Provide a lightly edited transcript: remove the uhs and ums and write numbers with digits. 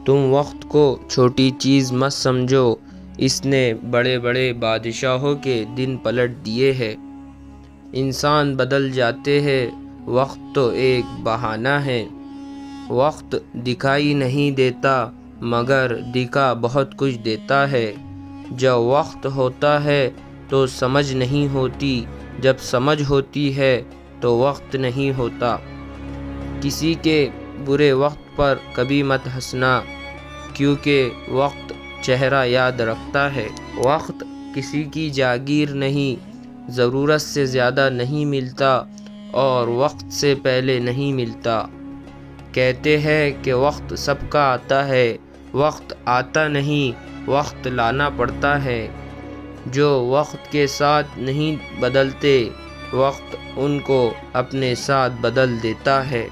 تم وقت کو چھوٹی چیز مت سمجھو، اس نے بڑے بڑے بادشاہوں کے دن پلٹ دیے ہیں۔ انسان بدل جاتے ہیں، وقت تو ایک بہانہ ہے۔ وقت دکھائی نہیں دیتا مگر دکھا بہت کچھ دیتا ہے۔ جب وقت ہوتا ہے تو سمجھ نہیں ہوتی، جب سمجھ ہوتی ہے تو وقت نہیں ہوتا۔ کسی کے برے وقت پر کبھی مت ہنسنا، کیونکہ وقت چہرہ یاد رکھتا ہے۔ وقت کسی کی جاگیر نہیں، ضرورت سے زیادہ نہیں ملتا اور وقت سے پہلے نہیں ملتا۔ کہتے ہیں کہ وقت سب کا آتا ہے، وقت آتا نہیں، وقت لانا پڑتا ہے۔ جو وقت کے ساتھ نہیں بدلتے، وقت ان کو اپنے ساتھ بدل دیتا ہے۔